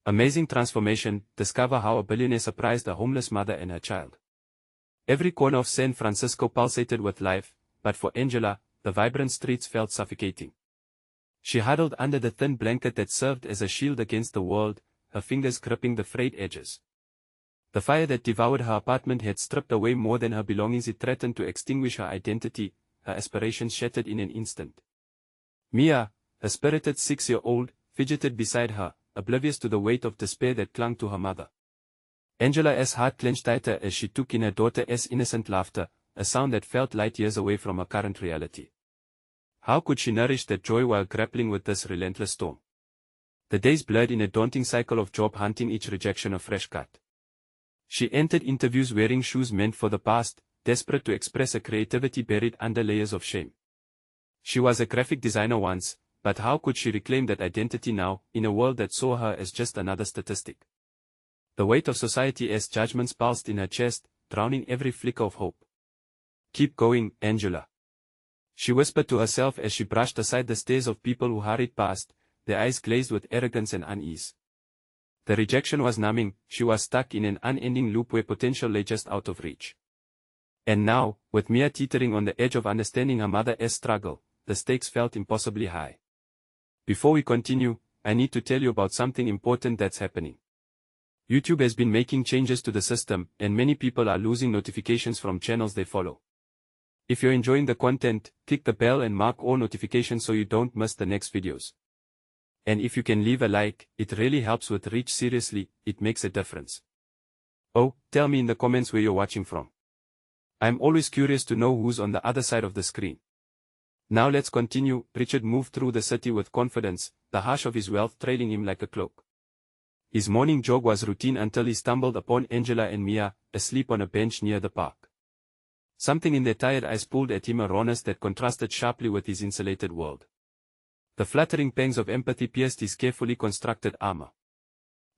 Amazing transformation. Discover how a billionaire surprised a homeless mother and her child. Every corner of San Francisco pulsated with life, but for Angela, the vibrant streets felt suffocating. She huddled under the thin blanket that served as a shield against the world, her fingers gripping the frayed edges. The fire that devoured her apartment had stripped away more than her belongings. It threatened to extinguish her identity, her aspirations shattered in an instant. Mia, a spirited 6-year-old, fidgeted beside her, oblivious to the weight of despair that clung to her mother. Angela's heart clenched tighter as she took in her daughter's innocent laughter, a sound that felt light years away from her current reality. How could she nourish that joy while grappling with this relentless storm? The days blurred in a daunting cycle of job hunting, each rejection a fresh cut. She entered interviews wearing shoes meant for the past, desperate to express a creativity buried under layers of shame. She was a graphic designer once, but how could she reclaim that identity now, in a world that saw her as just another statistic? The weight of society's judgments pulsed in her chest, drowning every flicker of hope. "Keep going, Angela," she whispered to herself as she brushed aside the stares of people who hurried past, their eyes glazed with arrogance and unease. The rejection was numbing. She was stuck in an unending loop where potential lay just out of reach. And now, with Mia teetering on the edge of understanding her mother's struggle, the stakes felt impossibly high. Before we continue, I need to tell you about something important that's happening. YouTube has been making changes to the system, and many people are losing notifications from channels they follow. If you're enjoying the content, click the bell and mark all notifications so you don't miss the next videos. And if you can leave a like, it really helps with reach. Seriously, it makes a difference. Oh, tell me in the comments where you're watching from. I'm always curious to know who's on the other side of the screen. Now let's continue. Richard moved through the city with confidence, the hush of his wealth trailing him like a cloak. His morning jog was routine until he stumbled upon Angela and Mia, asleep on a bench near the park. Something in their tired eyes pulled at him, a rawness that contrasted sharply with his insulated world. The fluttering pangs of empathy pierced his carefully constructed armor.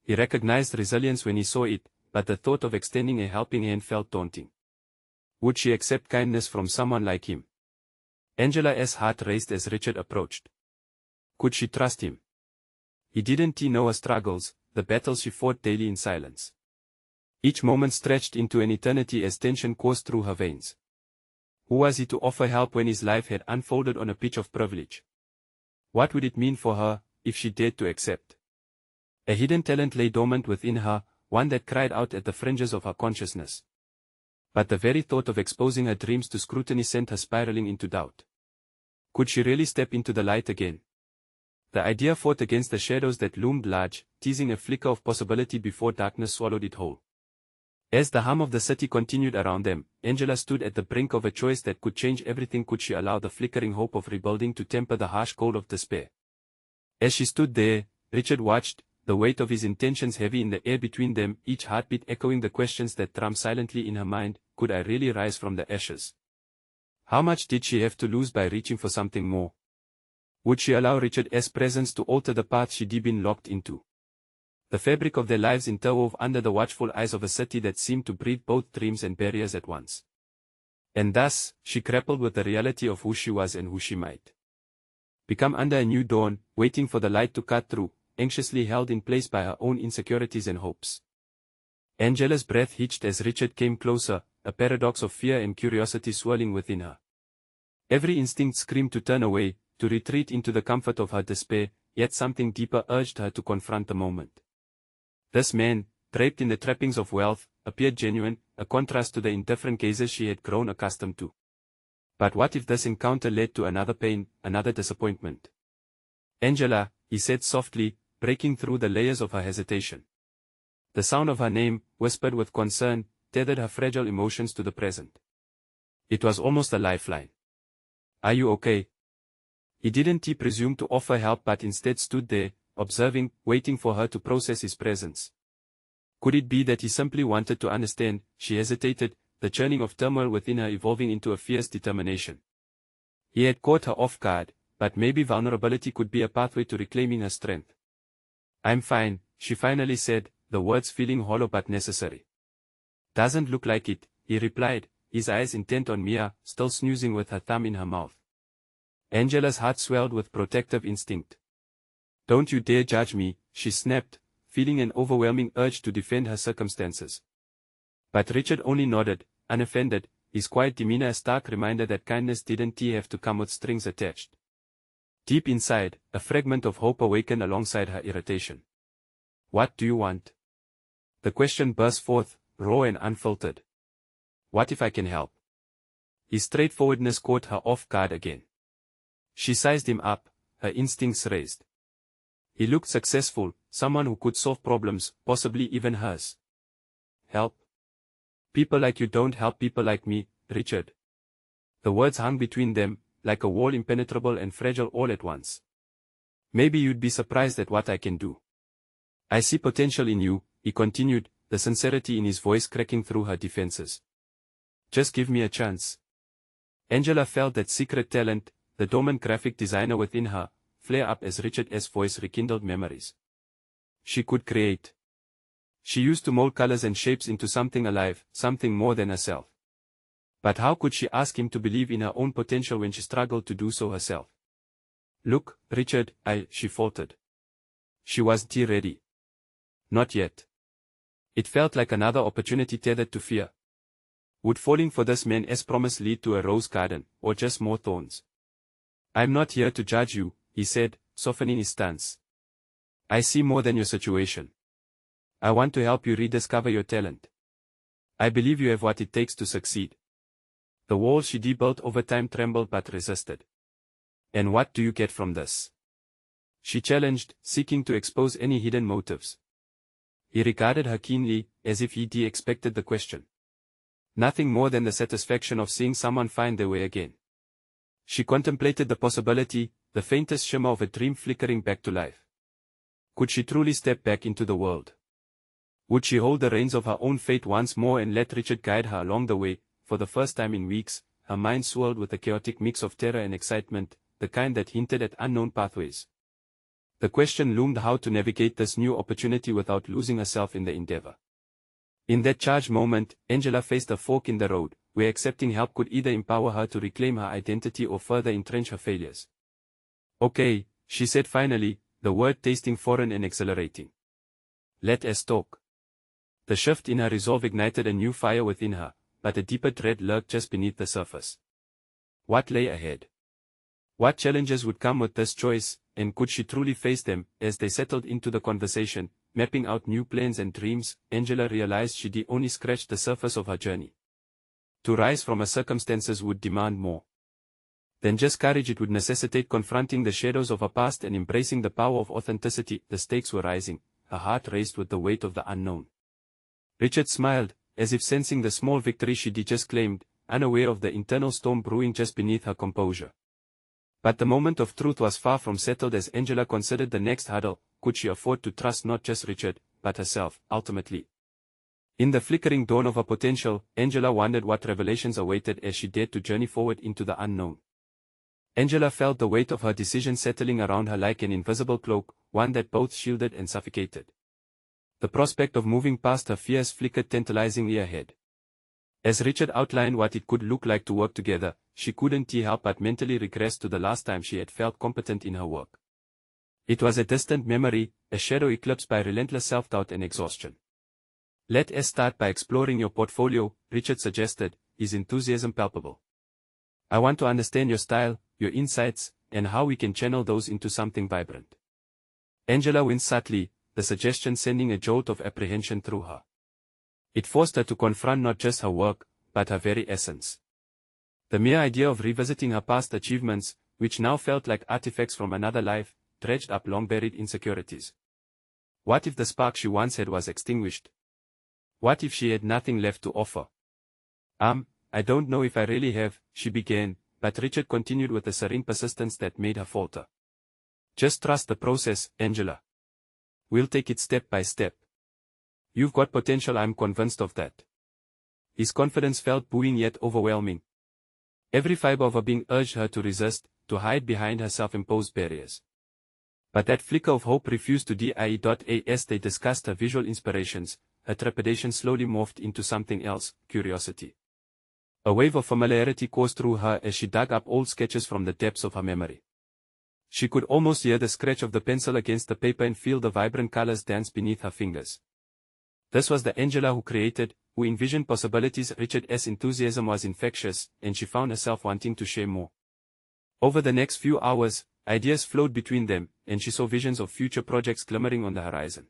He recognized resilience when he saw it, but the thought of extending a helping hand felt daunting. Would she accept kindness from someone like him? Angela's heart raced as Richard approached. Could she trust him? He didn't know her struggles, the battles she fought daily in silence. Each moment stretched into an eternity as tension coursed through her veins. Who was he to offer help when his life had unfolded on a pitch of privilege? What would it mean for her, if she dared to accept? A hidden talent lay dormant within her, one that cried out at the fringes of her consciousness. But the very thought of exposing her dreams to scrutiny sent her spiraling into doubt. Could she really step into the light again? The idea fought against the shadows that loomed large, teasing a flicker of possibility before darkness swallowed it whole. As the hum of the city continued around them, Angela stood at the brink of a choice that could change everything. Could she allow the flickering hope of rebuilding to temper the harsh cold of despair? As she stood there, Richard watched, the weight of his intentions heavy in the air between them, each heartbeat echoing the questions that drummed silently in her mind. Could I really rise from the ashes? How much did she have to lose by reaching for something more? Would she allow Richard's presence to alter the path she'd been locked into? The fabric of their lives interwove under the watchful eyes of a city that seemed to breathe both dreams and barriers at once. And thus, she grappled with the reality of who she was and who she might become under a new dawn, waiting for the light to cut through, anxiously held in place by her own insecurities and hopes. Angela's breath hitched as Richard came closer, a paradox of fear and curiosity swirling within her. Every instinct screamed to turn away, to retreat into the comfort of her despair, yet something deeper urged her to confront the moment. This man, draped in the trappings of wealth, appeared genuine, a contrast to the indifferent gazes she had grown accustomed to. But what if this encounter led to another pain, another disappointment? Angela, he said softly, breaking through the layers of her hesitation. The sound of her name, whispered with concern, tethered her fragile emotions to the present. It was almost a lifeline. Are you okay? He didn't presume to offer help but instead stood there, observing, waiting for her to process his presence. Could it be that he simply wanted to understand? She hesitated, the churning of turmoil within her evolving into a fierce determination. He had caught her off guard, but maybe vulnerability could be a pathway to reclaiming her strength. I'm fine, she finally said, the words feeling hollow but necessary. Doesn't look like it, he replied, his eyes intent on Mia, still snoozing with her thumb in her mouth. Angela's heart swelled with protective instinct. Don't you dare judge me, she snapped, feeling an overwhelming urge to defend her circumstances. But Richard only nodded, unoffended, his quiet demeanor a stark reminder that kindness didn't have to come with strings attached. Deep inside, a fragment of hope awakened alongside her irritation. "What do you want?" The question burst forth, raw and unfiltered. "What if I can help?" His straightforwardness caught her off guard again. She sized him up, her instincts raised. He looked successful, someone who could solve problems, possibly even hers. "Help? People like you don't help people like me, Richard." The words hung between them, like a wall impenetrable and fragile all at once. "Maybe you'd be surprised at what I can do. I see potential in you," he continued, the sincerity in his voice cracking through her defenses. "Just give me a chance." Angela felt that secret talent, the dormant graphic designer within her, flare up as Richard's voice rekindled memories. She could create. She used to mold colors and shapes into something alive, something more than herself. But how could she ask him to believe in her own potential when she struggled to do so herself? "Look, Richard, she faltered. She wasn't ready. Not yet. It felt like another opportunity tethered to fear. Would falling for this man's promise lead to a rose garden, or just more thorns? "I'm not here to judge you," he said, softening his stance. "I see more than your situation. I want to help you rediscover your talent. I believe you have what it takes to succeed." The walls she built over time trembled but resisted. "And what do you get from this?" she challenged, seeking to expose any hidden motives. He regarded her keenly, as if he'd expected the question. "Nothing more than the satisfaction of seeing someone find their way again." She contemplated the possibility, the faintest shimmer of a dream flickering back to life. Could she truly step back into the world? Would she hold the reins of her own fate once more and let Richard guide her along the way? For the first time in weeks, her mind swirled with a chaotic mix of terror and excitement, the kind that hinted at unknown pathways. The question loomed: how to navigate this new opportunity without losing herself in the endeavor. In that charged moment, Angela faced a fork in the road, where accepting help could either empower her to reclaim her identity or further entrench her failures. "Okay," she said finally, the word tasting foreign and exhilarating. "Let us talk." The shift in her resolve ignited a new fire within her, but a deeper dread lurked just beneath the surface. What lay ahead? What challenges would come with this choice, and could she truly face them? As they settled into the conversation, mapping out new plans and dreams, Angela realized she'd only scratched the surface of her journey. To rise from her circumstances would demand more than just courage. It would necessitate confronting the shadows of her past and embracing the power of authenticity. The stakes were rising, her heart raced with the weight of the unknown. Richard smiled, as if sensing the small victory she'd just claimed, unaware of the internal storm brewing just beneath her composure. But the moment of truth was far from settled as Angela considered the next hurdle. Could she afford to trust not just Richard, but herself, ultimately? In the flickering dawn of her potential, Angela wondered what revelations awaited as she dared to journey forward into the unknown. Angela felt the weight of her decision settling around her like an invisible cloak, one that both shielded and suffocated. The prospect of moving past her fears flickered tantalizingly ahead. As Richard outlined what it could look like to work together, she couldn't help but mentally regress to the last time she had felt competent in her work. It was a distant memory, a shadow eclipsed by relentless self-doubt and exhaustion. "Let us start by exploring your portfolio," Richard suggested, his enthusiasm palpable. "I want to understand your style, your insights, and how we can channel those into something vibrant." Angela winced subtly, the suggestion sending a jolt of apprehension through her. It forced her to confront not just her work, but her very essence. The mere idea of revisiting her past achievements, which now felt like artifacts from another life, dredged up long-buried insecurities. What if the spark she once had was extinguished? What if she had nothing left to offer? I don't know if I really have," she began, but Richard continued with a serene persistence that made her falter. "Just trust the process, Angela. We'll take it step by step. You've got potential, I'm convinced of that." His confidence felt buoyant yet overwhelming. Every fiber of her being urged her to resist, to hide behind her self-imposed barriers. But that flicker of hope refused to die. As they discussed her visual inspirations, her trepidation slowly morphed into something else: curiosity. A wave of familiarity coursed through her as she dug up old sketches from the depths of her memory. She could almost hear the scratch of the pencil against the paper and feel the vibrant colors dance beneath her fingers. This was the Angela who created, who envisioned possibilities. Richard's enthusiasm was infectious, and she found herself wanting to share more. Over the next few hours, ideas flowed between them, and she saw visions of future projects glimmering on the horizon.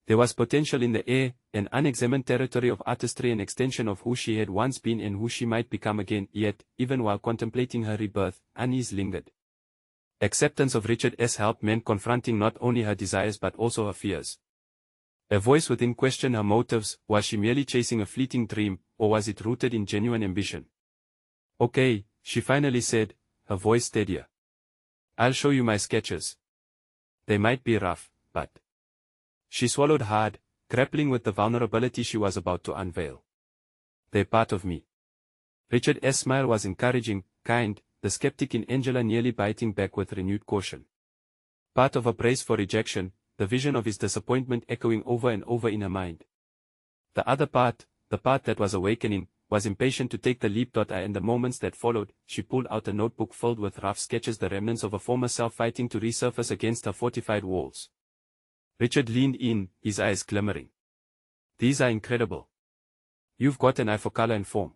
There was potential in the air, an unexamined territory of artistry, an extension of who she had once been and who she might become again. Yet, even while contemplating her rebirth, unease lingered. Acceptance of Richard's help meant confronting not only her desires but also her fears. A voice within questioned her motives. Was she merely chasing a fleeting dream, or was it rooted in genuine ambition? "Okay," she finally said, her voice steadier. "I'll show you my sketches. They might be rough, but..." She swallowed hard, grappling with the vulnerability she was about to unveil. "They're part of me." Richard's smile was encouraging, kind, the skeptic in Angela nearly biting back with renewed caution. Part of a brace for rejection, the vision of his disappointment echoing over and over in her mind. The other part, the part that was awakening, was impatient to take the leap. In the moments that followed, she pulled out a notebook filled with rough sketches, the remnants of a former self fighting to resurface against her fortified walls. Richard leaned in, his eyes glimmering. "These are incredible. You've got an eye for color and form."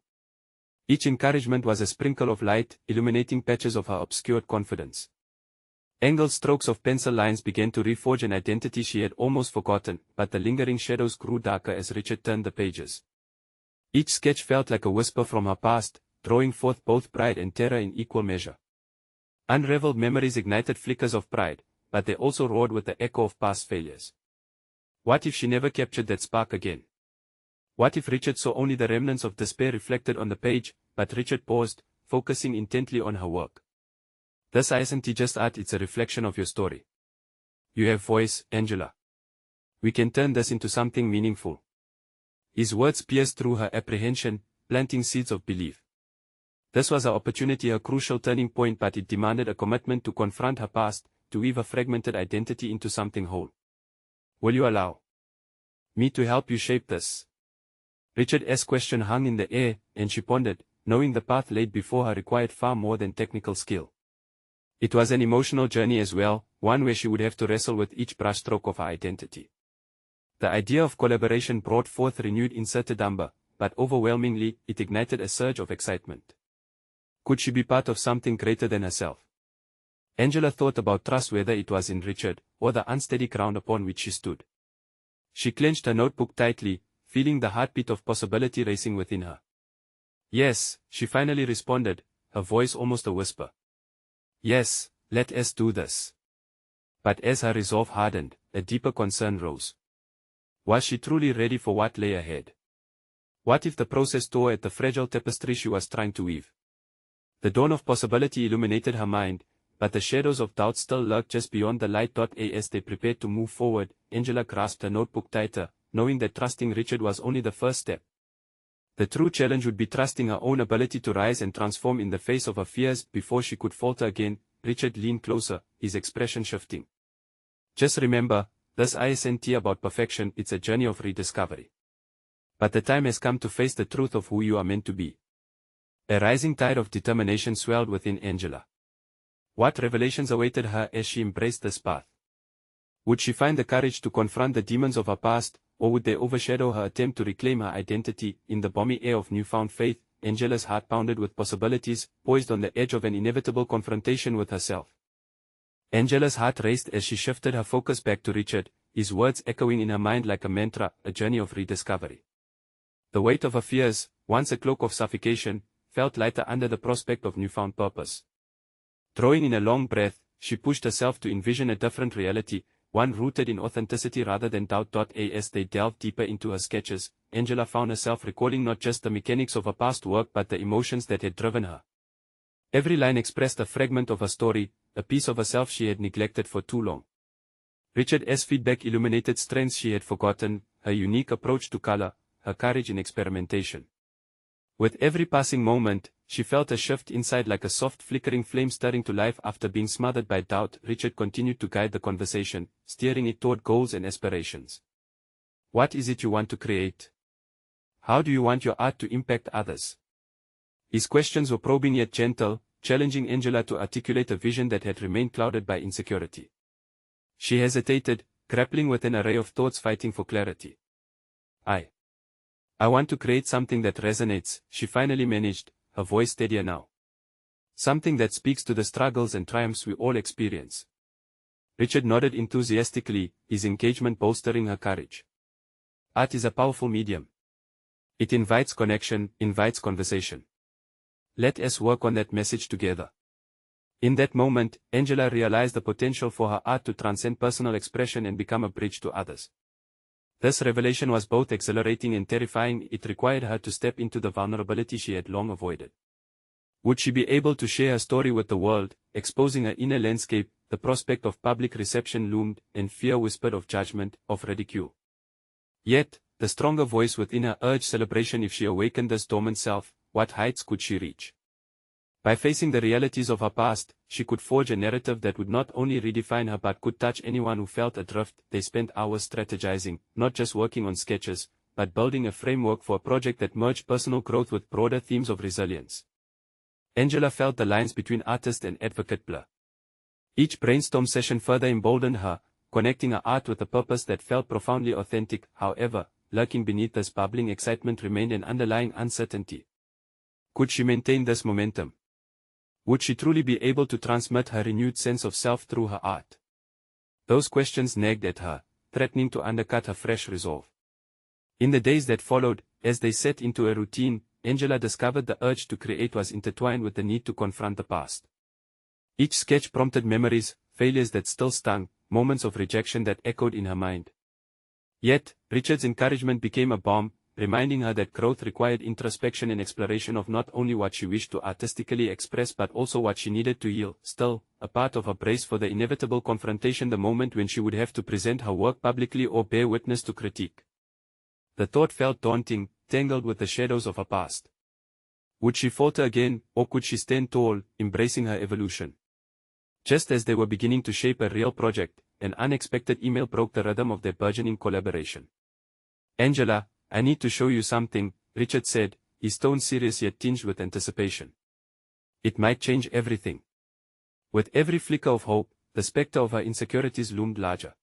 Each encouragement was a sprinkle of light, illuminating patches of her obscured confidence. Angled strokes of pencil lines began to reforge an identity she had almost forgotten, but the lingering shadows grew darker as Richard turned the pages. Each sketch felt like a whisper from her past, drawing forth both pride and terror in equal measure. Unraveled memories ignited flickers of pride, but they also roared with the echo of past failures. What if she never captured that spark again? What if Richard saw only the remnants of despair reflected on the page, but Richard paused, focusing intently on her work. "This isn't just art, it's a reflection of your story. You have voice, Angela. We can turn this into something meaningful." His words pierced through her apprehension, planting seeds of belief. This was her opportunity, a crucial turning point, but it demanded a commitment to confront her past, to weave a fragmented identity into something whole. "Will you allow me to help you shape this?" Richard's question hung in the air, and she pondered, knowing the path laid before her required far more than technical skill. It was an emotional journey as well, one where she would have to wrestle with each brushstroke of her identity. The idea of collaboration brought forth renewed incertidumber, but overwhelmingly, it ignited a surge of excitement. Could she be part of something greater than herself? Angela thought about trust, whether it was in Richard, or the unsteady ground upon which she stood. She clenched her notebook tightly, feeling the heartbeat of possibility racing within her. "Yes," she finally responded, her voice almost a whisper. "Yes, let us do this." But as her resolve hardened, a deeper concern rose. Was she truly ready for what lay ahead? What if the process tore at the fragile tapestry she was trying to weave? The dawn of possibility illuminated her mind, but the shadows of doubt still lurked just beyond the light. As they prepared to move forward, Angela grasped her notebook tighter, knowing that trusting Richard was only the first step. The true challenge would be trusting her own ability to rise and transform in the face of her fears. Before she could falter again, Richard leaned closer, his expression shifting. "Just remember, this isn't about perfection, it's a journey of rediscovery. But the time has come to face the truth of who you are meant to be." A rising tide of determination swelled within Angela. What revelations awaited her as she embraced this path? Would she find the courage to confront the demons of her past, or would they overshadow her attempt to reclaim her identity? In the balmy air of newfound faith, Angela's heart pounded with possibilities, poised on the edge of an inevitable confrontation with herself. Angela's heart raced as she shifted her focus back to Richard, his words echoing in her mind like a mantra, a journey of rediscovery. The weight of her fears, once a cloak of suffocation, felt lighter under the prospect of newfound purpose. Drawing in a long breath, she pushed herself to envision a different reality, one rooted in authenticity rather than doubt. As they delved deeper into her sketches, Angela found herself recalling not just the mechanics of her past work but the emotions that had driven her. Every line expressed a fragment of her story, a piece of herself she had neglected for too long. Richard's feedback illuminated strengths she had forgotten, her unique approach to color, her courage in experimentation. With every passing moment, she felt a shift inside, like a soft flickering flame stirring to life after being smothered by doubt. Richard continued to guide the conversation, steering it toward goals and aspirations. What is it you want to create? How do you want your art to impact others? His questions were probing yet gentle, challenging Angela to articulate a vision that had remained clouded by insecurity. She hesitated, grappling with an array of thoughts fighting for clarity. I want to create something that resonates, she finally managed, her voice steadier now. Something that speaks to the struggles and triumphs we all experience. Richard nodded enthusiastically, his engagement bolstering her courage. Art is a powerful medium. It invites connection, invites conversation. Let us work on that message together. In that moment, Angela realized the potential for her art to transcend personal expression and become a bridge to others. This revelation was both exhilarating and terrifying. It required her to step into the vulnerability she had long avoided. Would she be able to share her story with the world, exposing her inner landscape? The prospect of public reception loomed, and fear whispered of judgment, of ridicule. Yet, the stronger voice within her urged celebration. If she awakened this dormant self, what heights could she reach? By facing the realities of her past, she could forge a narrative that would not only redefine her but could touch anyone who felt adrift. They spent hours strategizing, not just working on sketches, but building a framework for a project that merged personal growth with broader themes of resilience. Angela felt the lines between artist and advocate blur. Each brainstorm session further emboldened her, connecting her art with a purpose that felt profoundly authentic. However, lurking beneath this bubbling excitement remained an underlying uncertainty. Could she maintain this momentum? Would she truly be able to transmit her renewed sense of self through her art? Those questions nagged at her, threatening to undercut her fresh resolve. In the days that followed, as they set into a routine, Angela discovered the urge to create was intertwined with the need to confront the past. Each sketch prompted memories, failures that still stung, moments of rejection that echoed in her mind. Yet, Richard's encouragement became a balm, reminding her that growth required introspection and exploration of not only what she wished to artistically express but also what she needed to heal. Still, a part of her braced for the inevitable confrontation, the moment when she would have to present her work publicly or bear witness to critique. The thought felt daunting, tangled with the shadows of her past. Would she falter again, or could she stand tall, embracing her evolution? Just as they were beginning to shape a real project, an unexpected email broke the rhythm of their burgeoning collaboration. "Angela, I need to show you something," Richard said, his tone serious yet tinged with anticipation. "It might change everything." With every flicker of hope, the specter of her insecurities loomed larger.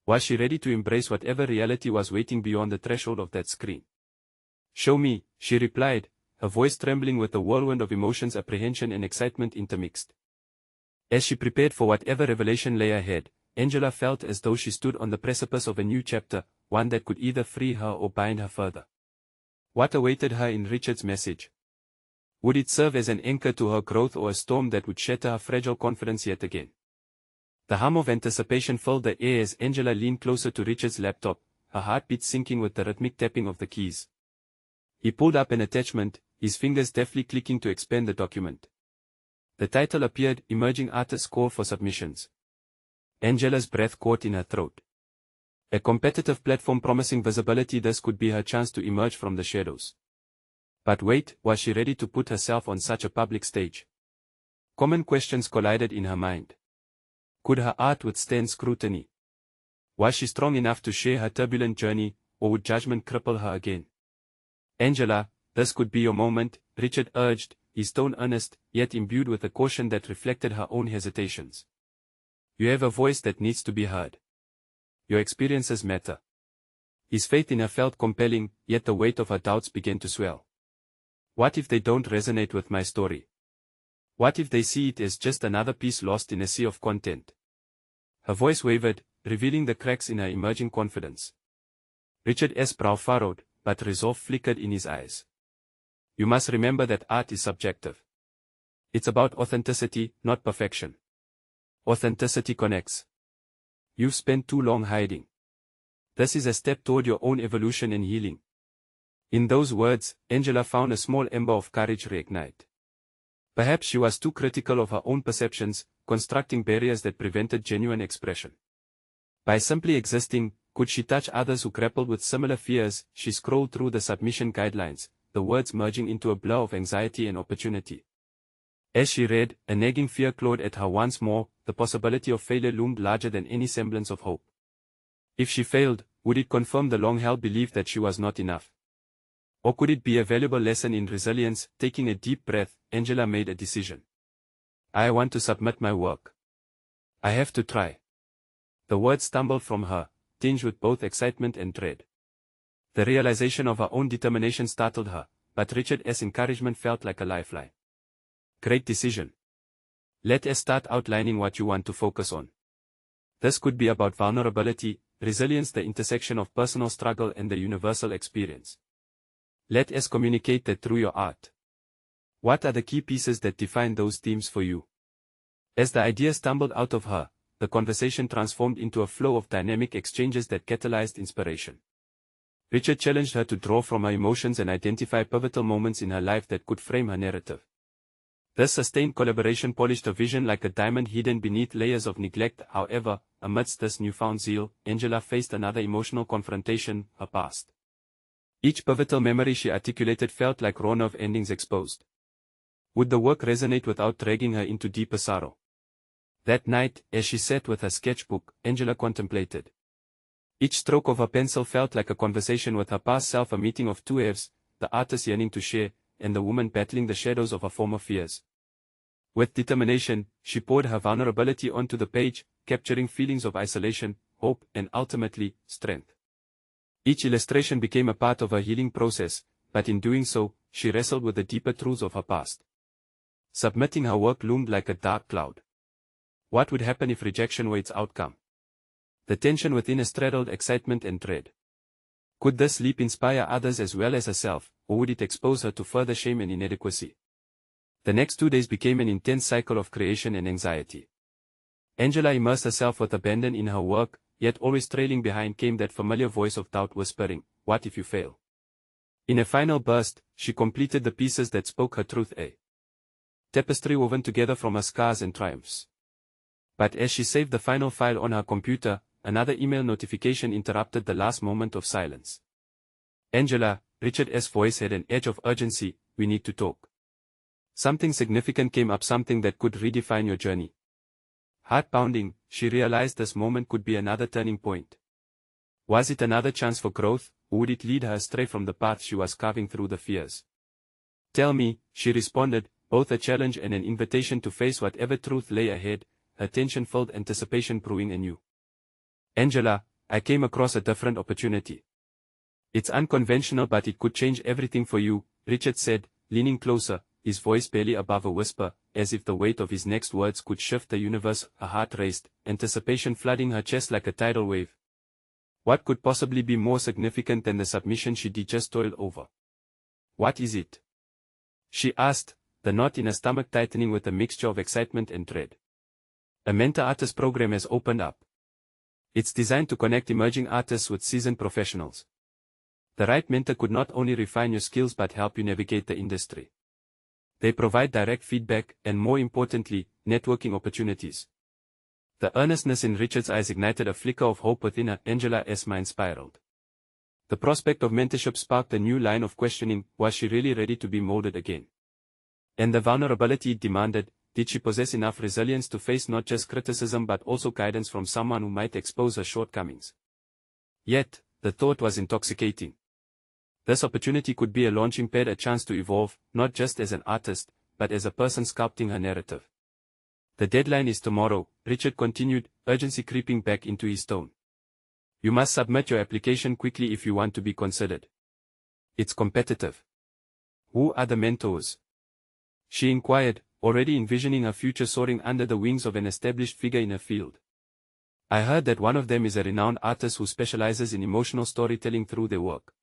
Was she ready to embrace whatever reality was waiting beyond the threshold of that screen? "Show me," she replied, her voice trembling with a whirlwind of emotions, apprehension and excitement intermixed. As she prepared for whatever revelation lay ahead, Angela felt as though she stood on the precipice of a new chapter, one that could either free her or bind her further. What awaited her in Richard's message? Would it serve as an anchor to her growth or a storm that would shatter her fragile confidence yet again? The hum of anticipation filled the air as Angela leaned closer to Richard's laptop, her heartbeat syncing with the rhythmic tapping of the keys. He pulled up an attachment, his fingers deftly clicking to expand the document. The title appeared, Emerging Artist Call for Submissions. Angela's breath caught in her throat. A competitive platform promising visibility. This could be her chance to emerge from the shadows. But wait, was she ready to put herself on such a public stage? Common questions collided in her mind. Could her art withstand scrutiny? Was she strong enough to share her turbulent journey, or would judgment cripple her again? "Angela, this could be your moment," Richard urged, his tone earnest, yet imbued with a caution that reflected her own hesitations. "You have a voice that needs to be heard. Your experiences matter." His faith in her felt compelling, yet the weight of her doubts began to swell. What if they don't resonate with my story? What if they see it as just another piece lost in a sea of content? Her voice wavered, revealing the cracks in her emerging confidence. Richard's brow furrowed, but resolve flickered in his eyes. "You must remember that art is subjective. It's about authenticity, not perfection. Authenticity connects. You've spent too long hiding. This is a step toward your own evolution and healing." In those words, Angela found a small ember of courage reignite. Perhaps she was too critical of her own perceptions, constructing barriers that prevented genuine expression. By simply existing, could she touch others who grappled with similar fears? She scrolled through the submission guidelines, the words merging into a blur of anxiety and opportunity. As she read, a nagging fear clawed at her once more. The possibility of failure loomed larger than any semblance of hope. If she failed, would it confirm the long-held belief that she was not enough? Or could it be a valuable lesson in resilience? Taking a deep breath, Angela made a decision. I want to submit my work. I have to try. The words stumbled from her, tinged with both excitement and dread. The realization of her own determination startled her, but Richard's encouragement felt like a lifeline. Great decision. Let us start outlining what you want to focus on. This could be about vulnerability, resilience, the intersection of personal struggle and the universal experience. Let us communicate that through your art. What are the key pieces that define those themes for you? As the idea stumbled out of her, the conversation transformed into a flow of dynamic exchanges that catalyzed inspiration. Richard challenged her to draw from her emotions and identify pivotal moments in her life that could frame her narrative. This sustained collaboration polished a vision like a diamond hidden beneath layers of neglect. However, amidst this newfound zeal, Angela faced another emotional confrontation, her past. Each pivotal memory she articulated felt like raw nerve endings exposed. Would the work resonate without dragging her into deeper sorrow? That night, as she sat with her sketchbook, Angela contemplated. Each stroke of her pencil felt like a conversation with her past self, a meeting of two halves, the artist yearning to share, and the woman battling the shadows of her former fears. With determination, she poured her vulnerability onto the page, capturing feelings of isolation, hope, and ultimately, strength. Each illustration became a part of her healing process, but in doing so, she wrestled with the deeper truths of her past. Submitting her work loomed like a dark cloud. What would happen if rejection were its outcome? The tension within her straddled excitement and dread. Could this leap inspire others as well as herself, or would it expose her to further shame and inadequacy? The next 2 days became an intense cycle of creation and anxiety. Angela immersed herself with abandon in her work, yet always trailing behind came that familiar voice of doubt whispering, "What if you fail?" In a final burst, she completed the pieces that spoke her truth, a tapestry woven together from her scars and triumphs. But as she saved the final file on her computer, another email notification interrupted the last moment of silence. "Angela," Richard's voice had an edge of urgency, "we need to talk. Something significant came up, something that could redefine your journey." Heart-pounding, she realized this moment could be another turning point. Was it another chance for growth, or would it lead her astray from the path she was carving through the fears? "Tell me," she responded, both a challenge and an invitation to face whatever truth lay ahead, her tension-filled anticipation brewing anew. "Angela, I came across a different opportunity. It's unconventional, but it could change everything for you," Richard said, leaning closer, his voice barely above a whisper, as if the weight of his next words could shift the universe. Her heart raced, anticipation flooding her chest like a tidal wave. What could possibly be more significant than the submission she'd just toiled over? "What is it?" she asked, the knot in her stomach tightening with a mixture of excitement and dread. "A mentor artist program has opened up. It's designed to connect emerging artists with seasoned professionals. The right mentor could not only refine your skills but help you navigate the industry. They provide direct feedback and, more importantly, networking opportunities." The earnestness in Richard's eyes ignited a flicker of hope within her. Angela's mind spiraled. The prospect of mentorship sparked a new line of questioning. Was she really ready to be molded again? And the vulnerability it demanded, did she possess enough resilience to face not just criticism but also guidance from someone who might expose her shortcomings? Yet, the thought was intoxicating. This opportunity could be a launching pad, a chance to evolve, not just as an artist, but as a person sculpting her narrative. "The deadline is tomorrow," Richard continued, urgency creeping back into his tone. "You must submit your application quickly if you want to be considered. It's competitive." "Who are the mentors?" she inquired, already envisioning her future soaring under the wings of an established figure in her field. "I heard that one of them is a renowned artist who specializes in emotional storytelling through their work.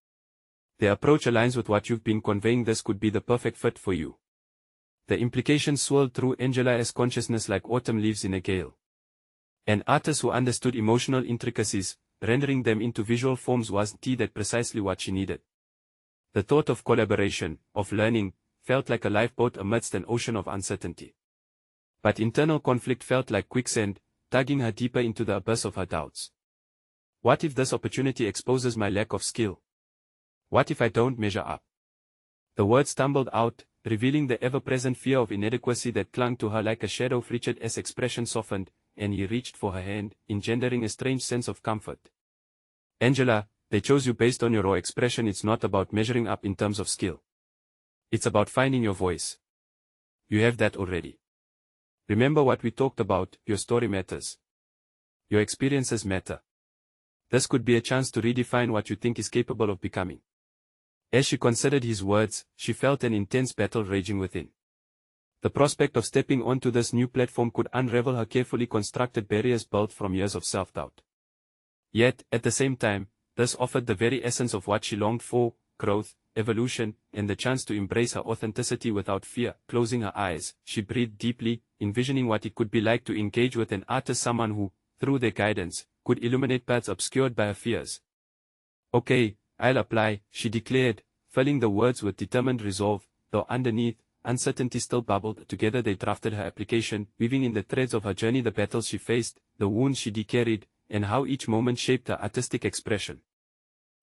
Their approach aligns with what you've been conveying. This could be the perfect fit for you." The implications swirled through Angela's consciousness like autumn leaves in a gale. An artist who understood emotional intricacies, rendering them into visual forms, was indeed precisely what she needed. The thought of collaboration, of learning, felt like a lifeboat amidst an ocean of uncertainty. But internal conflict felt like quicksand, tugging her deeper into the abyss of her doubts. What if this opportunity exposes my lack of skill? What if I don't measure up? The words stumbled out, revealing the ever-present fear of inadequacy that clung to her like a shadow. Richard's expression softened, and he reached for her hand, engendering a strange sense of comfort. "Angela, they chose you based on your raw expression. It's not about measuring up in terms of skill. It's about finding your voice. You have that already." Remember what we talked about, your story matters. Your experiences matter. This could be a chance to redefine what you think is capable of becoming. As she considered his words, she felt an intense battle raging within. The prospect of stepping onto this new platform could unravel her carefully constructed barriers built from years of self-doubt. Yet, at the same time, this offered the very essence of what she longed for: growth, evolution, and the chance to embrace her authenticity without fear. Closing her eyes, she breathed deeply, envisioning what it could be like to engage with an artist, someone who, through their guidance, could illuminate paths obscured by her fears. "Okay, I'll apply," she declared, filling the words with determined resolve, though underneath, uncertainty still bubbled. Together they drafted her application, weaving in the threads of her journey the battles she faced, the wounds she carried, and how each moment shaped her artistic expression.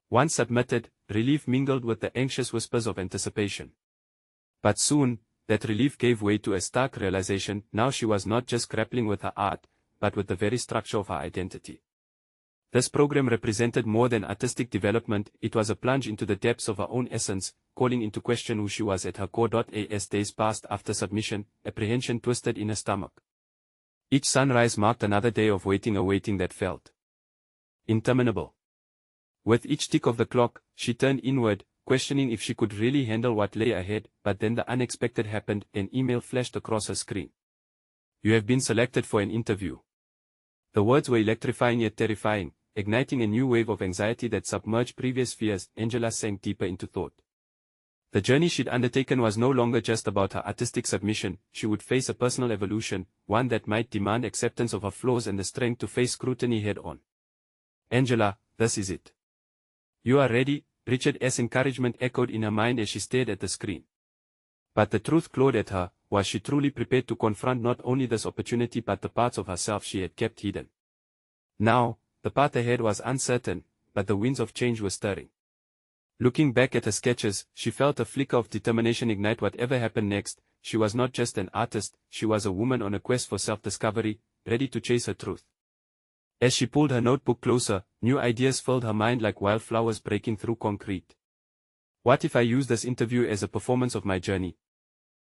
Once submitted, relief mingled with the anxious whispers of anticipation. But soon, that relief gave way to a stark realization: now she was not just grappling with her art, but with the very structure of her identity. This program represented more than artistic development, it was a plunge into the depths of her own essence, calling into question who she was at her core. As days passed after submission, apprehension twisted in her stomach. Each sunrise marked another day of waiting, a waiting that felt interminable. With each tick of the clock, she turned inward, questioning if she could really handle what lay ahead. But then the unexpected happened. An email flashed across her screen. "You have been selected for an interview." The words were electrifying yet terrifying, igniting a new wave of anxiety that submerged previous fears. Angela sank deeper into thought. The journey she'd undertaken was no longer just about her artistic submission. She would face a personal evolution, one that might demand acceptance of her flaws and the strength to face scrutiny head-on. "Angela, this is it. You are ready," Richard's encouragement echoed in her mind as she stared at the screen. But the truth clawed at her: was she truly prepared to confront not only this opportunity but the parts of herself she had kept hidden? Now, the path ahead was uncertain, but the winds of change were stirring. Looking back at her sketches, she felt a flicker of determination ignite whatever happened next. She was not just an artist, she was a woman on a quest for self-discovery, ready to chase her truth. As she pulled her notebook closer, new ideas filled her mind like wildflowers breaking through concrete. What if I use this interview as a performance of my journey?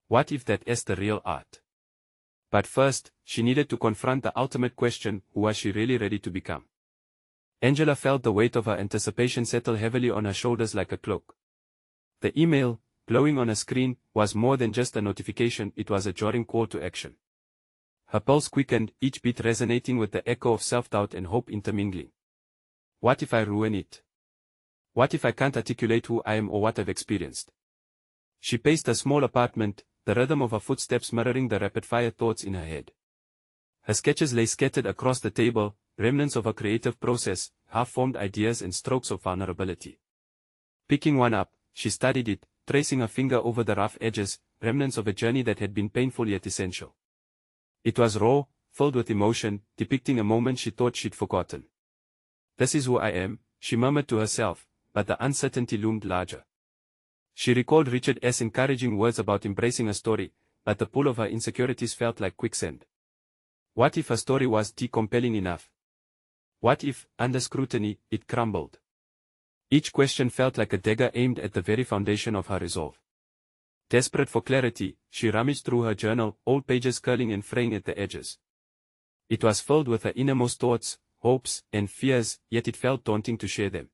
What if that is the real art? But first, she needed to confront the ultimate question: who was she really ready to become? Angela felt the weight of her anticipation settle heavily on her shoulders like a cloak. The email, glowing on her screen, was more than just a notification, it was a jarring call to action. Her pulse quickened, each beat resonating with the echo of self-doubt and hope intermingling. What if I ruin it? What if I can't articulate who I am or what I've experienced? She paced her small apartment, the rhythm of her footsteps mirroring the rapid-fire thoughts in her head. Her sketches lay scattered across the table, remnants of her creative process, half-formed ideas and strokes of vulnerability. Picking one up, she studied it, tracing her finger over the rough edges, remnants of a journey that had been painful yet essential. It was raw, filled with emotion, depicting a moment she thought she'd forgotten. "This is who I am," she murmured to herself, but the uncertainty loomed larger. She recalled Richard's encouraging words about embracing her story, but the pull of her insecurities felt like quicksand. What if her story was too compelling enough? What if, under scrutiny, it crumbled? Each question felt like a dagger aimed at the very foundation of her resolve. Desperate for clarity, she rummaged through her journal, old pages curling and fraying at the edges. It was filled with her innermost thoughts, hopes, and fears, yet it felt daunting to share them.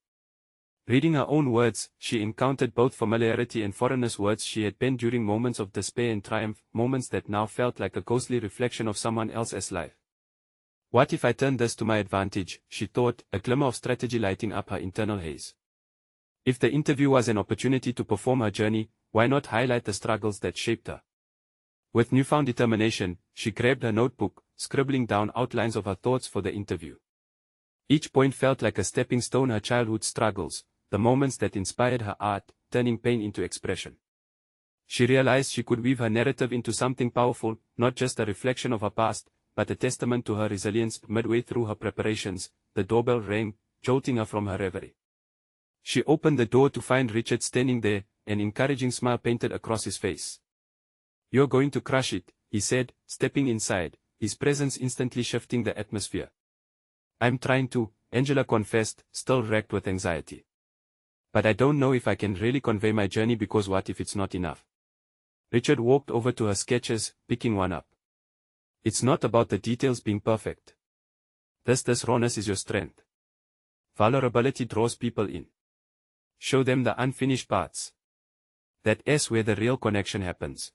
Reading her own words, she encountered both familiarity and foreignness, words she had penned during moments of despair and triumph, moments that now felt like a ghostly reflection of someone else's life. What if I turned this to my advantage, she thought, a glimmer of strategy lighting up her internal haze. If the interview was an opportunity to perform her journey, why not highlight the struggles that shaped her? With newfound determination, she grabbed her notebook, scribbling down outlines of her thoughts for the interview. Each point felt like a stepping stone: her childhood struggles, the moments that inspired her art, turning pain into expression. She realized she could weave her narrative into something powerful, not just a reflection of her past, but a testament to her resilience. Midway through her preparations, the doorbell rang, jolting her from her reverie. She opened the door to find Richard standing there, an encouraging smile painted across his face. "You're going to crush it," he said, stepping inside, his presence instantly shifting the atmosphere. "I'm trying to," Angela confessed, still racked with anxiety. "But I don't know if I can really convey my journey, because what if it's not enough?" Richard walked over to her sketches, picking one up. It's not about the details being perfect. This rawness is your strength. Vulnerability draws people in. Show them the unfinished parts. That's where the real connection happens.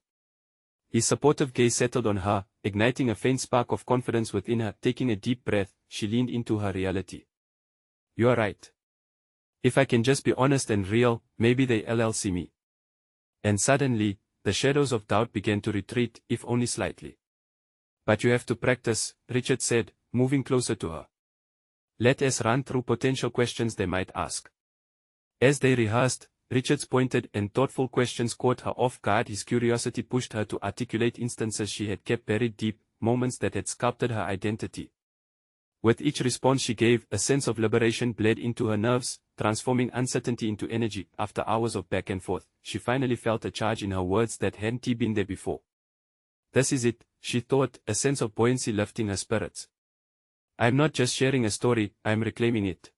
His supportive gaze settled on her, igniting a faint spark of confidence within her. Taking a deep breath, she leaned into her reality. You're right. If I can just be honest and real, maybe they'll see me. And suddenly, the shadows of doubt began to retreat, if only slightly. But you have to practice, Richard said, moving closer to her. Let us run through potential questions they might ask. As they rehearsed, Richard's pointed and thoughtful questions caught her off guard. His curiosity pushed her to articulate instances she had kept buried deep, moments that had sculpted her identity. With each response she gave, a sense of liberation bled into her nerves, transforming uncertainty into energy. After hours of back and forth, she finally felt a charge in her words that hadn't been there before. This is it, she thought, a sense of buoyancy lifting her spirits. I'm not just sharing a story, I'm reclaiming it.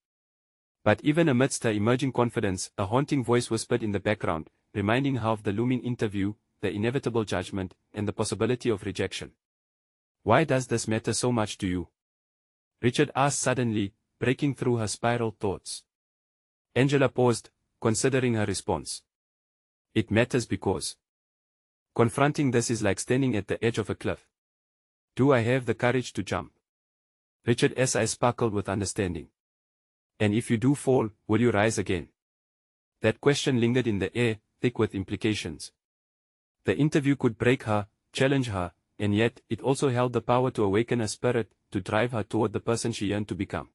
But even amidst her emerging confidence, a haunting voice whispered in the background, reminding her of the looming interview, the inevitable judgment, and the possibility of rejection. Why does this matter so much to you? Richard asked suddenly, breaking through her spiral thoughts. Angela paused, considering her response. It matters because confronting this is like standing at the edge of a cliff. Do I have the courage to jump? Richard's eyes sparkled with understanding. And if you do fall, will you rise again? That question lingered in the air, thick with implications. The interview could break her, challenge her, and yet, it also held the power to awaken her spirit, to drive her toward the person she yearned to become.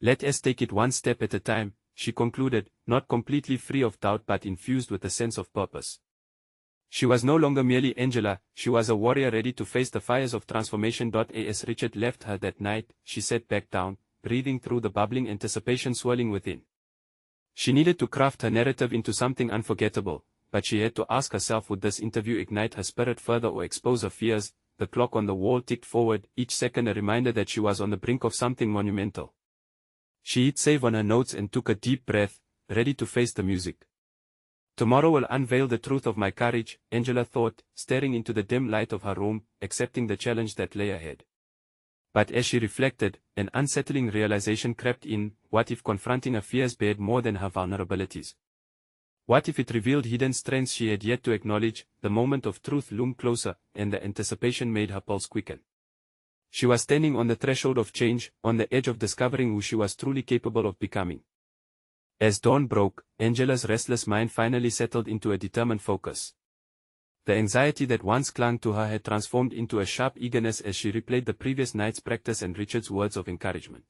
Let us take it one step at a time, she concluded, not completely free of doubt but infused with a sense of purpose. She was no longer merely Angela, she was a warrior ready to face the fires of transformation. As Richard left her that night, she sat back down, breathing through the bubbling anticipation swirling within. She needed to craft her narrative into something unforgettable, but she had to ask herself, would this interview ignite her spirit further or expose her fears? The clock on the wall ticked forward, each second a reminder that she was on the brink of something monumental. She hit save on her notes and took a deep breath, ready to face the music. Tomorrow will unveil the truth of my courage, Angela thought, staring into the dim light of her room, accepting the challenge that lay ahead. But as she reflected, an unsettling realization crept in. What if confronting her fears bared more than her vulnerabilities? What if it revealed hidden strengths she had yet to acknowledge? The moment of truth loomed closer, and the anticipation made her pulse quicken. She was standing on the threshold of change, on the edge of discovering who she was truly capable of becoming. As dawn broke, Angela's restless mind finally settled into a determined focus. The anxiety that once clung to her had transformed into a sharp eagerness as she replayed the previous night's practice and Richard's words of encouragement.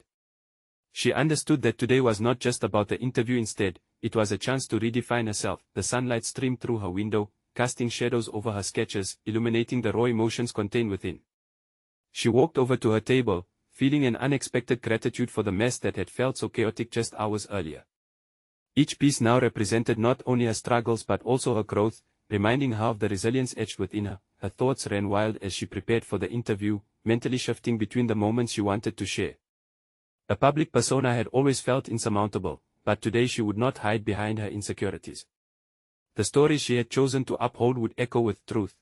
She understood that today was not just about the interview. Instead, it was a chance to redefine herself. The sunlight streamed through her window, casting shadows over her sketches, illuminating the raw emotions contained within. She walked over to her table, feeling an unexpected gratitude for the mess that had felt so chaotic just hours earlier. Each piece now represented not only her struggles but also her growth, reminding her of the resilience etched within her. Her thoughts ran wild as she prepared for the interview, mentally shifting between the moments she wanted to share. A public persona had always felt insurmountable, but today she would not hide behind her insecurities. The stories she had chosen to uphold would echo with truth.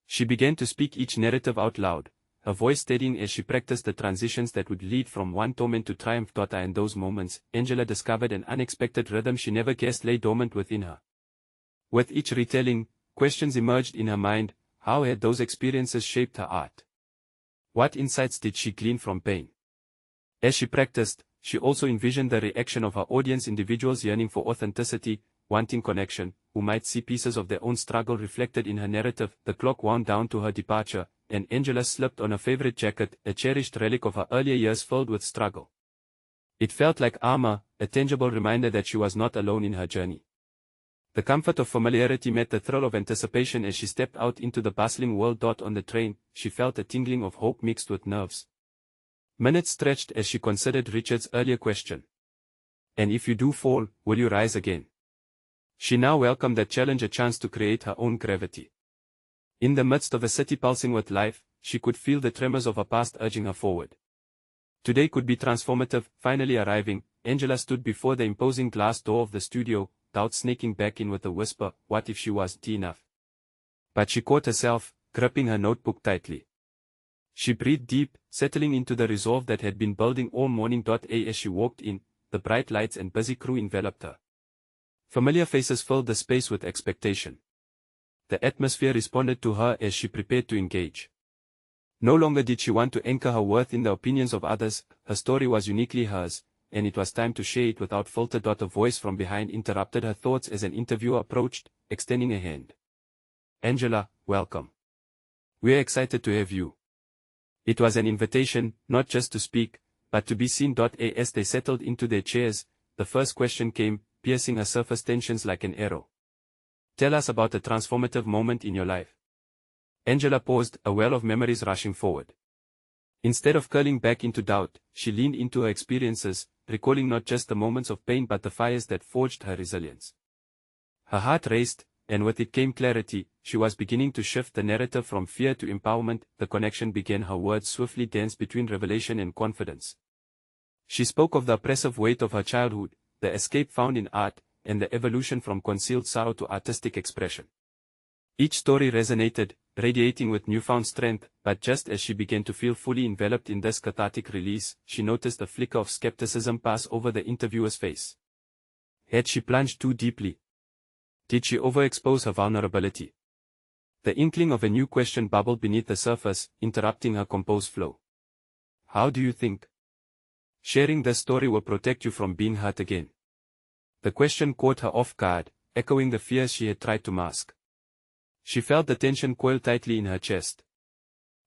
She began to speak each narrative out loud, her voice steadying as she practiced the transitions that would lead from one torment to triumph. In those moments, Angela discovered an unexpected rhythm she never guessed lay dormant within her. With each retelling, questions emerged in her mind. How had those experiences shaped her art? What insights did she glean from pain? As she practiced, she also envisioned the reaction of her audience, individuals yearning for authenticity, wanting connection, who might see pieces of their own struggle reflected in her narrative. The clock wound down to her departure, and Angela slipped on her favorite jacket, a cherished relic of her earlier years filled with struggle. It felt like armor, a tangible reminder that she was not alone in her journey. The comfort of familiarity met the thrill of anticipation as she stepped out into the bustling world. On the train, she felt a tingling of hope mixed with nerves. Minutes stretched as she considered Richard's earlier question. And if you do fall, will you rise again? She now welcomed that challenge, a chance to create her own gravity. In the midst of a city pulsing with life, she could feel the tremors of her past urging her forward. Today could be transformative. Finally arriving, Angela stood before the imposing glass door of the studio, doubt sneaking back in with a whisper, what if she wasn't enough? But she caught herself, gripping her notebook tightly. She breathed deep, settling into the resolve that had been building all morning. As she walked in, the bright lights and busy crew enveloped her. Familiar faces filled the space with expectation. The atmosphere responded to her as she prepared to engage. No longer did she want to anchor her worth in the opinions of others, her story was uniquely hers, and it was time to share it without filter. A voice from behind interrupted her thoughts as an interviewer approached, extending a hand. "Angela, welcome. We're excited to have you." It was an invitation, not just to speak, but to be seen. As they settled into their chairs, the first question came, piercing her surface tensions like an arrow. "Tell us about a transformative moment in your life." Angela paused, a well of memories rushing forward. Instead of curling back into doubt, she leaned into her experiences, recalling not just the moments of pain but the fires that forged her resilience. Her heart raced, and with it came clarity. She was beginning to shift the narrative from fear to empowerment. The connection began. Her words swiftly danced between revelation and confidence. She spoke of the oppressive weight of her childhood, the escape found in art, and the evolution from concealed sorrow to artistic expression. Each story resonated, radiating with newfound strength, but just as she began to feel fully enveloped in this cathartic release, she noticed a flicker of skepticism pass over the interviewer's face. Had she plunged too deeply? Did she overexpose her vulnerability? The inkling of a new question bubbled beneath the surface, interrupting her composed flow. "How do you think sharing this story will protect you from being hurt again?" The question caught her off guard, echoing the fears she had tried to mask. She felt the tension coil tightly in her chest.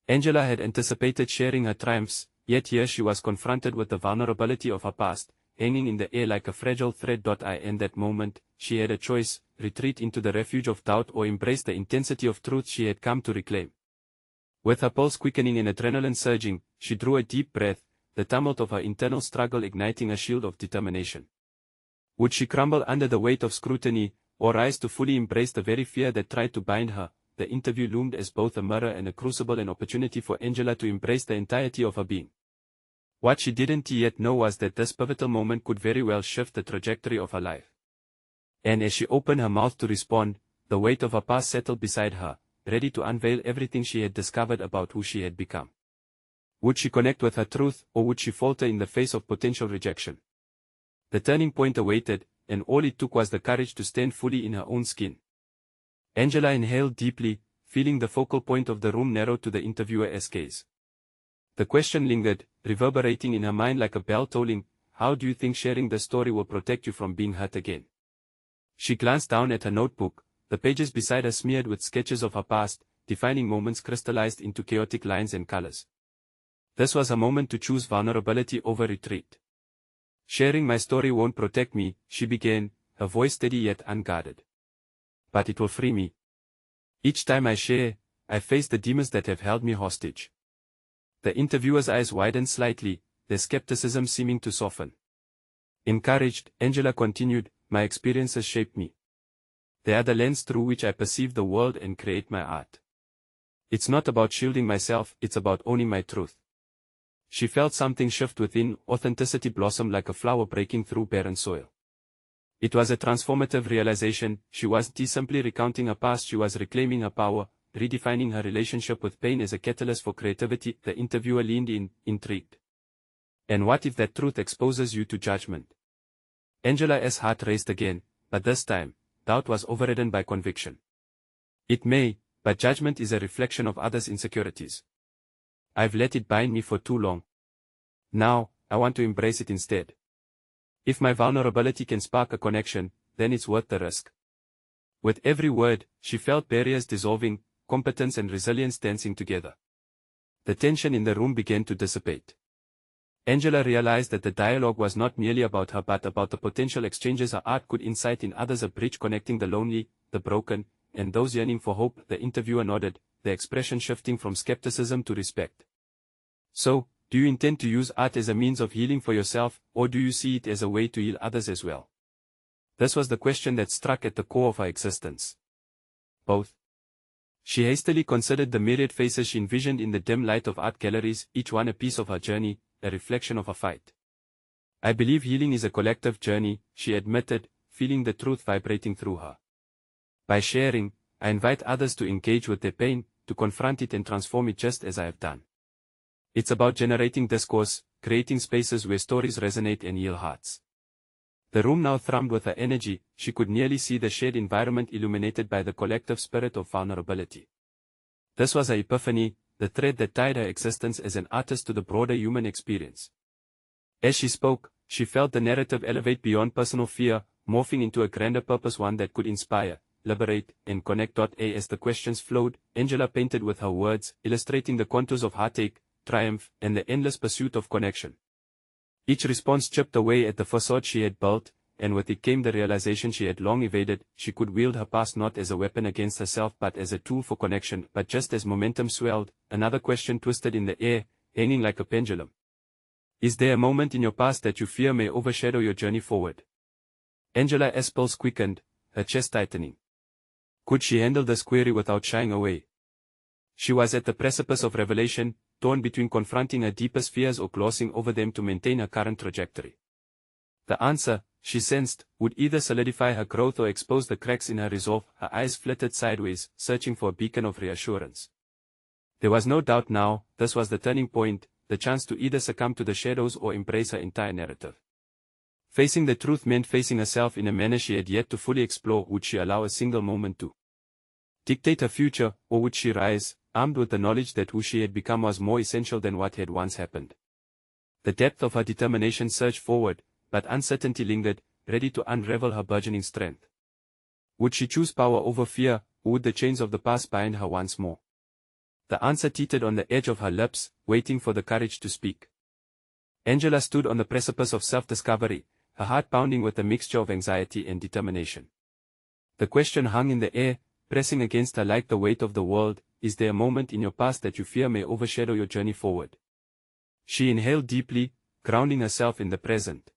Angela had anticipated sharing her triumphs, yet here she was confronted with the vulnerability of her past, hanging in the air like a fragile thread. In that moment, she had a choice: retreat into the refuge of doubt or embrace the intensity of truth she had come to reclaim. With her pulse quickening and adrenaline surging, she drew a deep breath, the tumult of her internal struggle igniting a shield of determination. Would she crumble under the weight of scrutiny, or rise to fully embrace the very fear that tried to bind her? The interview loomed as both a mirror and a crucible, an opportunity for Angela to embrace the entirety of her being. What she didn't yet know was that this pivotal moment could very well shift the trajectory of her life. And as she opened her mouth to respond, the weight of her past settled beside her, ready to unveil everything she had discovered about who she had become. Would she connect with her truth, or would she falter in the face of potential rejection? The turning point awaited, and all it took was the courage to stand fully in her own skin. Angela inhaled deeply, feeling the focal point of the room narrow to the interviewer's gaze. The question lingered, reverberating in her mind like a bell tolling. "How do you think sharing this story will protect you from being hurt again?" She glanced down at her notebook, the pages beside her smeared with sketches of her past, defining moments crystallized into chaotic lines and colors. This was a moment to choose vulnerability over retreat. "Sharing my story won't protect me," she began, her voice steady yet unguarded. "But it will free me. Each time I share, I face the demons that have held me hostage." The interviewer's eyes widened slightly, their skepticism seeming to soften. Encouraged, Angela continued, "My experiences shaped me. They are the lens through which I perceive the world and create my art. It's not about shielding myself, it's about owning my truth." She felt something shift within, authenticity blossom like a flower breaking through barren soil. It was a transformative realization. She wasn't simply recounting her past, she was reclaiming her power, redefining her relationship with pain as a catalyst for creativity. The interviewer leaned in, intrigued. "And what if that truth exposes you to judgment?" Angela's heart raced again, but this time, doubt was overridden by conviction. "It may, but judgment is a reflection of others' insecurities. I've let it bind me for too long. Now, I want to embrace it instead. If my vulnerability can spark a connection, then it's worth the risk." With every word, she felt barriers dissolving, competence and resilience dancing together. The tension in the room began to dissipate. Angela realized that the dialogue was not merely about her but about the potential exchanges her art could incite in others, a bridge connecting the lonely, the broken, and those yearning for hope. The interviewer nodded, the expression shifting from skepticism to respect. "So, do you intend to use art as a means of healing for yourself, or do you see it as a way to heal others as well?" This was the question that struck at the core of her existence. Both. She hastily considered the myriad faces she envisioned in the dim light of art galleries, each one a piece of her journey, a reflection of her fight. "I believe healing is a collective journey," she admitted, feeling the truth vibrating through her. "By sharing, I invite others to engage with their pain, to confront it and transform it just as I have done." It's about generating discourse, creating spaces where stories resonate and heal hearts. The room now thrummed with her energy. She could nearly see the shared environment illuminated by the collective spirit of vulnerability. This was her epiphany, the thread that tied her existence as an artist to the broader human experience. As she spoke, she felt the narrative elevate beyond personal fear, morphing into a grander purpose, one that could inspire, liberate, and connect. As the questions flowed, Angela painted with her words, illustrating the contours of heartache, triumph, and the endless pursuit of connection. Each response chipped away at the facade she had built, and with it came the realization she had long evaded: she could wield her past not as a weapon against herself but as a tool for connection. But just as momentum swelled, another question twisted in the air, hanging like a pendulum. Is there a moment in your past that you fear may overshadow your journey forward? Angela's pulse quickened, her chest tightening. Could she handle this query without shying away? She was at the precipice of revelation, torn between confronting her deepest fears or glossing over them to maintain her current trajectory. The answer, she sensed, would either solidify her growth or expose the cracks in her resolve. Her eyes flitted sideways, searching for a beacon of reassurance. There was no doubt now, this was the turning point, the chance to either succumb to the shadows or embrace her entire narrative. Facing the truth meant facing herself in a manner she had yet to fully explore. Would she allow a single moment to dictate her future, or would she rise, armed with the knowledge that who she had become was more essential than what had once happened? The depth of her determination surged forward, but uncertainty lingered, ready to unravel her burgeoning strength. Would she choose power over fear, or would the chains of the past bind her once more? The answer teetered on the edge of her lips, waiting for the courage to speak. Angela stood on the precipice of self-discovery, her heart pounding with a mixture of anxiety and determination. The question hung in the air, pressing against her like the weight of the world: is there a moment in your past that you fear may overshadow your journey forward? She inhaled deeply, grounding herself in the present.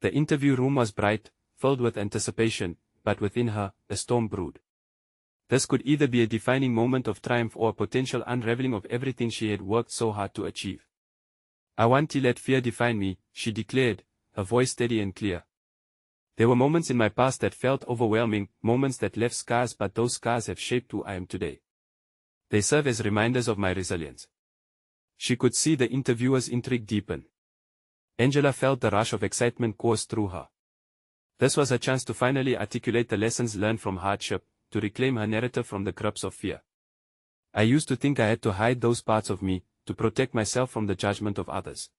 The interview room was bright, filled with anticipation, but within her, a storm brewed. This could either be a defining moment of triumph or a potential unraveling of everything she had worked so hard to achieve. I want to let fear define me, she declared, her voice steady and clear. There were moments in my past that felt overwhelming, moments that left scars, but those scars have shaped who I am today. They serve as reminders of my resilience. She could see the interviewer's intrigue deepen. Angela felt the rush of excitement course through her. This was her chance to finally articulate the lessons learned from hardship, to reclaim her narrative from the grips of fear. I used to think I had to hide those parts of me, to protect myself from the judgment of others.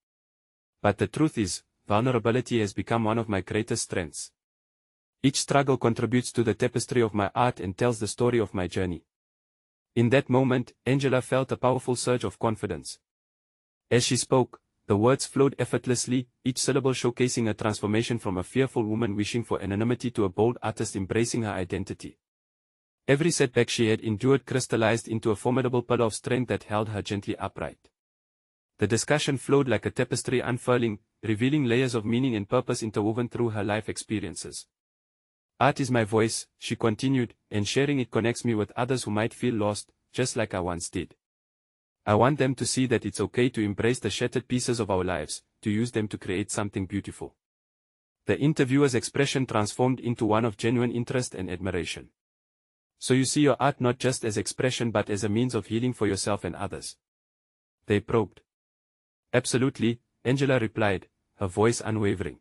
But the truth is, vulnerability has become one of my greatest strengths. Each struggle contributes to the tapestry of my art and tells the story of my journey. In that moment, Angela felt a powerful surge of confidence. As she spoke, the words flowed effortlessly, each syllable showcasing a transformation from a fearful woman wishing for anonymity to a bold artist embracing her identity. Every setback she had endured crystallized into a formidable pillar of strength that held her gently upright. The discussion flowed like a tapestry unfurling, revealing layers of meaning and purpose interwoven through her life experiences. Art is my voice, she continued, and sharing it connects me with others who might feel lost, just like I once did. I want them to see that it's okay to embrace the shattered pieces of our lives, to use them to create something beautiful. The interviewer's expression transformed into one of genuine interest and admiration. So you see your art not just as expression but as a means of healing for yourself and others? They probed. Absolutely, Angela replied, her voice unwavering.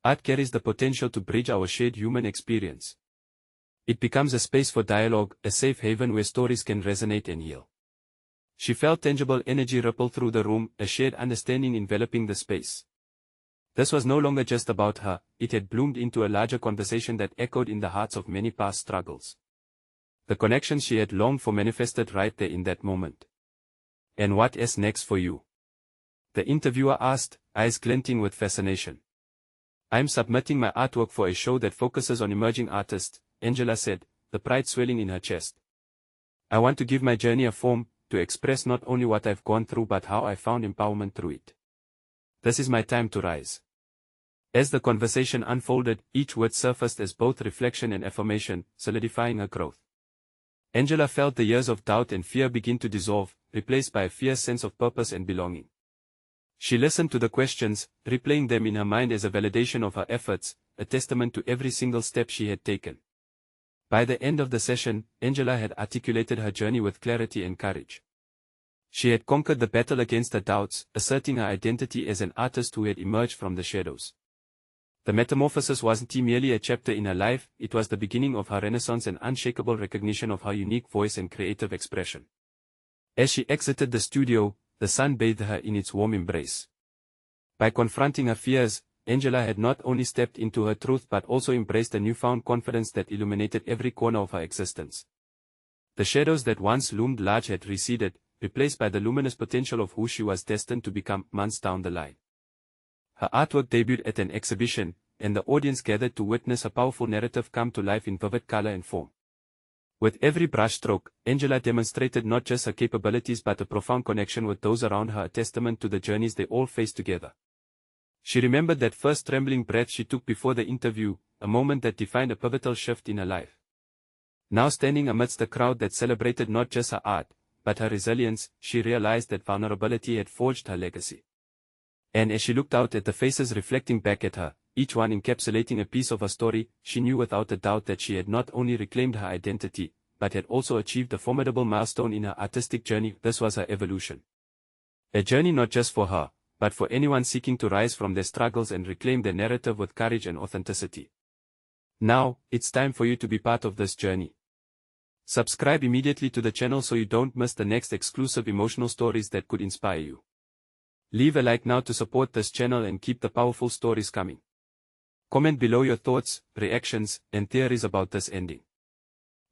Art carries the potential to bridge our shared human experience. It becomes a space for dialogue, a safe haven where stories can resonate and heal. She felt tangible energy ripple through the room, a shared understanding enveloping the space. This was no longer just about her, it had bloomed into a larger conversation that echoed in the hearts of many past struggles. The connection she had longed for manifested right there in that moment. And what is next for you? The interviewer asked, eyes glinting with fascination. I'm submitting my artwork for a show that focuses on emerging artists, Angela said, the pride swelling in her chest. I want to give my journey a form, to express not only what I've gone through but how I found empowerment through it. This is my time to rise. As the conversation unfolded, each word surfaced as both reflection and affirmation, solidifying her growth. Angela felt the years of doubt and fear begin to dissolve, replaced by a fierce sense of purpose and belonging. She listened to the questions, replaying them in her mind as a validation of her efforts, a testament to every single step she had taken. By the end of the session, Angela had articulated her journey with clarity and courage. She had conquered the battle against her doubts, asserting her identity as an artist who had emerged from the shadows. The metamorphosis wasn't merely a chapter in her life, it was the beginning of her renaissance and unshakable recognition of her unique voice and creative expression. As she exited the studio, the sun bathed her in its warm embrace. By confronting her fears, Angela had not only stepped into her truth but also embraced a newfound confidence that illuminated every corner of her existence. The shadows that once loomed large had receded, replaced by the luminous potential of who she was destined to become months down the line. Her artwork debuted at an exhibition, and the audience gathered to witness a powerful narrative come to life in vivid color and form. With every brushstroke, Angela demonstrated not just her capabilities but a profound connection with those around her, a testament to the journeys they all faced together. She remembered that first trembling breath she took before the interview, a moment that defined a pivotal shift in her life. Now standing amidst a crowd that celebrated not just her art, but her resilience, she realized that vulnerability had forged her legacy. And as she looked out at the faces reflecting back at her, each one encapsulating a piece of her story, she knew without a doubt that she had not only reclaimed her identity, but had also achieved a formidable milestone in her artistic journey. This was her evolution. A journey not just for her, but for anyone seeking to rise from their struggles and reclaim their narrative with courage and authenticity. Now, it's time for you to be part of this journey. Subscribe immediately to the channel so you don't miss the next exclusive emotional stories that could inspire you. Leave a like now to support this channel and keep the powerful stories coming. Comment below your thoughts, reactions, and theories about this ending.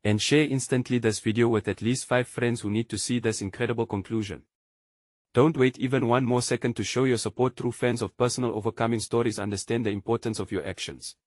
And share instantly this video with at least 5 friends who need to see this incredible conclusion. Don't wait even one more second to show your support. True fans of personal overcoming stories understand the importance of your actions.